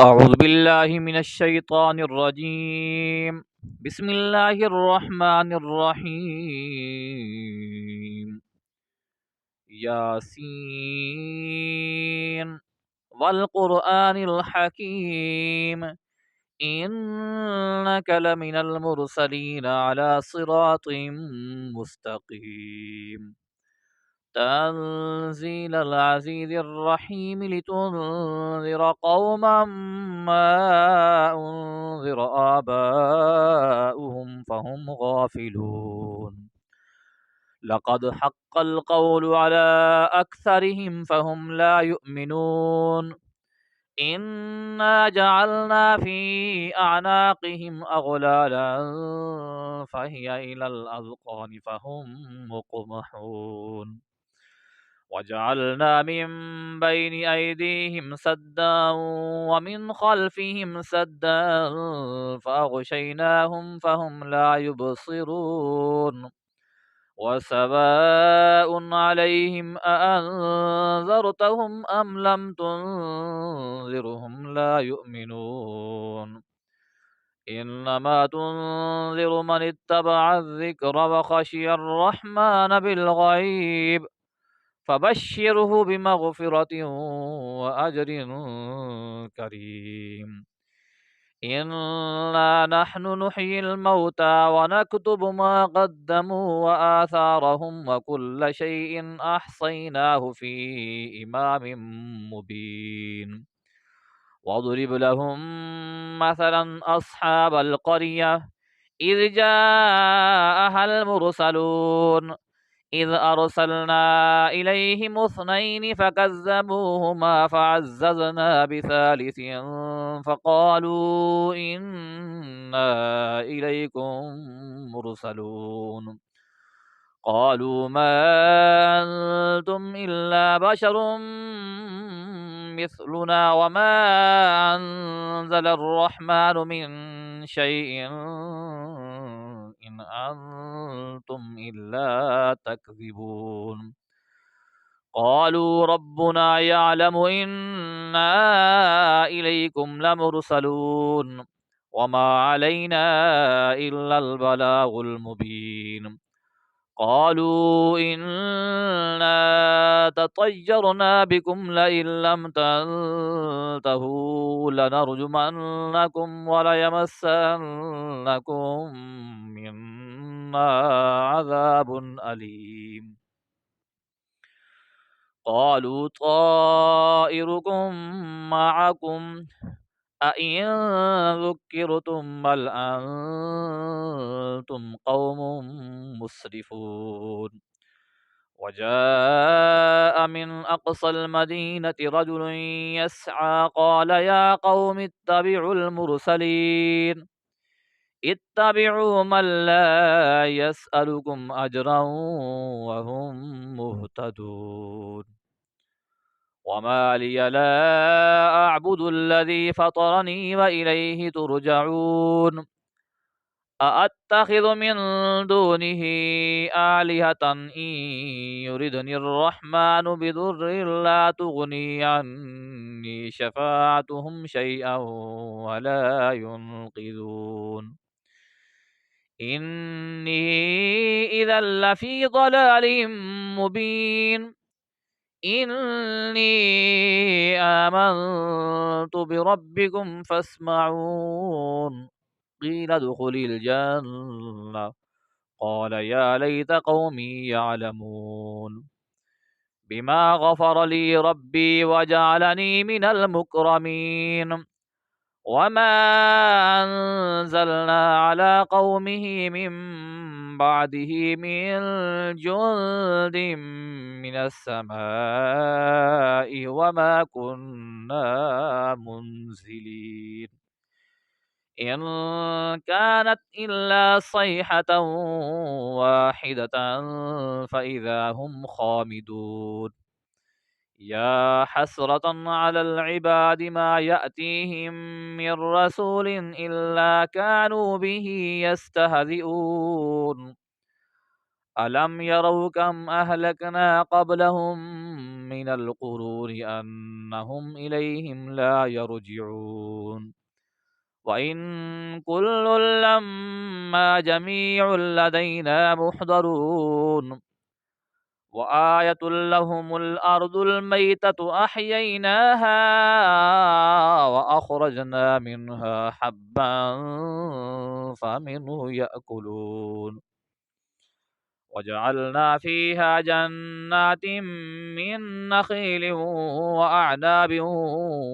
أعوذ بالله من الشيطان الرجيم. بسم الله الرحمن الرحيم. ياسين والقرآن الحكيم، إنك لمن المرسلين على صراط مستقيم. تنزيل العزيز الرحيم لتنذر قوما ما أنذر آباؤهم فهم غافلون. لقد حق القول على أكثرهم فهم لا يؤمنون. إنا جعلنا في أعناقهم أغلالا فهي إلى الأذقان فهم مقمحون. وجعلنا من بين أيديهم سدا ومن خلفهم سدا فأغشيناهم فهم لا يبصرون. وسواء عليهم أأنذرتهم أم لم تنذرهم لا يؤمنون. إنما تنذر من اتبع الذكر وخشي الرحمن بالغيب، فبشره بمغفرة وأجر كريم. إنا نحن نحيي الموتى ونكتب ما قدموا وآثارهم وكل شيء أحصيناه في إمام مبين. واضرب لهم مثلا أصحاب القرية إذ جاءها المرسلون إذ أرسلنا إليهم اثنين فكذبوهما فعززنا بثالث فقالوا إنا إليكم مرسلون. قالوا ما أنتم إلا بشر مثلنا وما أنزل الرحمن من شيء إن أنتم إلا تكذبون. قالوا ربنا يعلم إنا إليكم لمرسلون وما علينا إلا البلاغ المبين. قالوا إنا تطيرنا بكم لئن لم تنتهوا لنرجمنكم وليمسنكم منا عذاب أليم. قالوا طائركم معكم أئن ذكرتم بل أنتم قوم مسرفون. وجاء من أقصى المدينة رجل يسعى قال يا قوم اتبعوا المرسلين اتبعوا من لا يسألكم أجرا وهم مهتدون. وما لي لا أعبد الذي فطرني وإليه ترجعون. أأتخذ من دونه آلهة إن يردني الرحمن بضر لا تغني عني شفاعتهم شيئا ولا ينقذون. إني إذا لفي ضلال مبين. إني آمنت بربكم فاسمعون. قيل ادخل الجنة قال يا ليت قومي يعلمون. بما غفر لي ربي وجعلني من المكرمين. وما أنزلنا على قومه من بعده من جند من السماء وما كنا منزلين. إن كانت إلا صيحة واحدة فإذا هم خامدون. يا حسرة على العباد ما يأتيهم من رسول إلا كانوا به يستهزئون. ألم يروا كم أهلكنا قبلهم من القرون أنهم إليهم لا يرجعون وإن كل لما جميع لدينا محضرون وآية لهم الأرض الميتة أحييناها وأخرجنا منها حبا فمنه يأكلون وجعلنا فيها جنات من نخيل وأعناب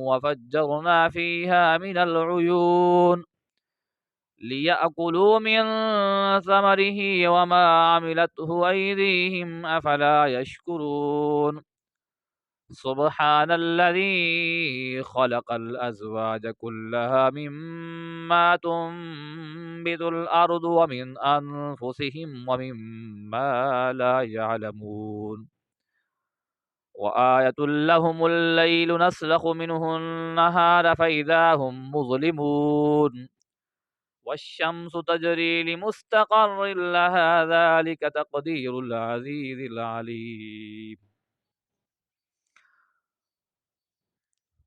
وفجرنا فيها من العيون ليأكلوا من ثمره وما عملته أيديهم أفلا يشكرون سبحان الذي خلق الأزواج كلها مما تنبت الأرض ومن أنفسهم ومما لا يعلمون وآية لهم الليل نسلخ منه النهار فإذا هم مظلمون والشمس تجري لمستقر لها ذلك تقدير العزيز العليم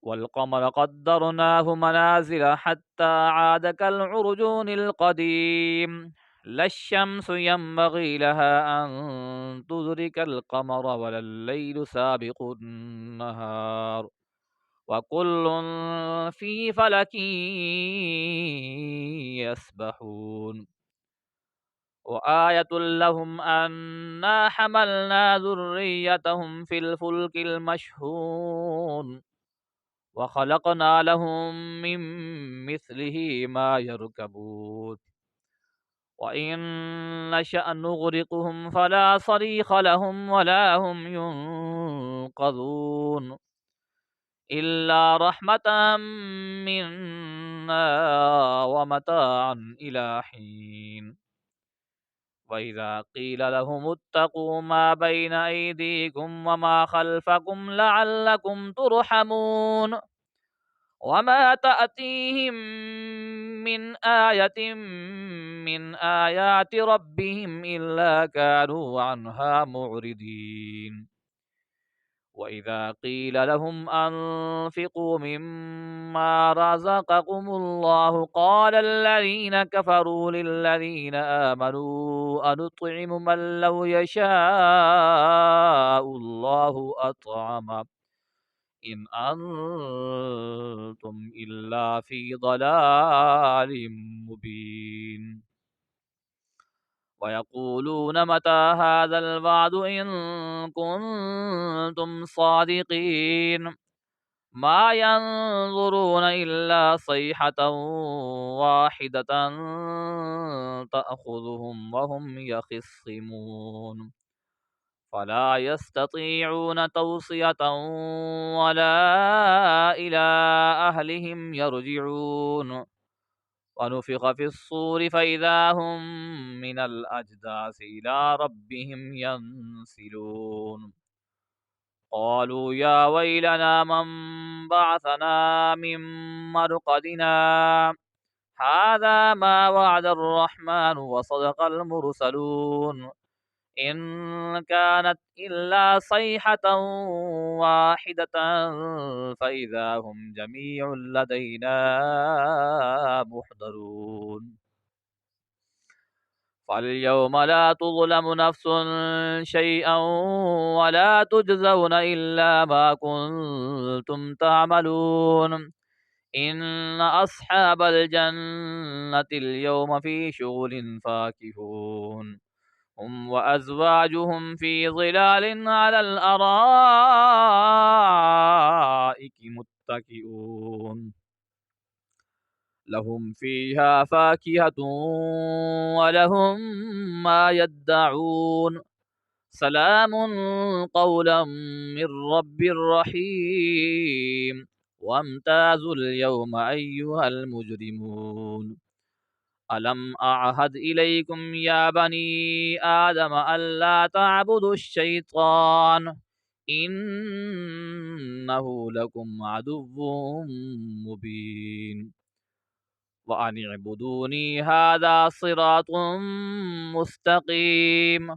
والقمر قدرناه منازل حتى عاد كالعرجون القديم لا الشمس ينبغي لها أن تدرك القمر ولا الليل سابق النهار وكل في فلك يسبحون وآية لهم أنا حملنا ذريتهم في الفلك المشحون وخلقنا لهم من مثله ما يركبون وإن نشأ نغرقهم فلا صريخ لهم ولا هم ينقذون إلا رحمة منا ومتاعا إلى حين وإذا قيل لهم اتقوا ما بين أيديكم وما خلفكم لعلكم ترحمون وما تأتيهم من آية من آيات ربهم إلا كانوا عنها معرضين وإذا قيل لهم أنفقوا مما رزقكم الله قال الذين كفروا للذين آمنوا أنطعم من لو يشاء الله أطعمه إن أنتم إلا في ضلال مبين ويقولون متى هذا الوعد إن كنتم صادقين ما ينظرون إلا صيحة واحدة تأخذهم وهم يخصمون فلا يستطيعون توصية ولا إلى أهلهم يرجعون ونفخ في الصور فإذا هم من الأجداث إلى ربهم ينسلون قالوا يا ويلنا من بعثنا من مرقدنا هذا ما وعد الرحمن وصدق المرسلون إن كانت إلا صيحة واحدة فإذا هم جميع لدينا محضرون فاليوم لا تظلم نفس شيئا ولا تجزون إلا ما كنتم تعملون إن أصحاب الجنة اليوم في شغل فاكهون هم وأزواجهم في ظلال على الأرائك متكئون لهم فيها فاكهة ولهم ما يدعون سلام قولا من رب رحيم وامتازوا اليوم أيها المجرمون ألم أعهد إليكم يا بني آدم ألا تعبدوا الشيطان إنه لكم عدو مبين وأن اعبدوني هذا صراط مستقيم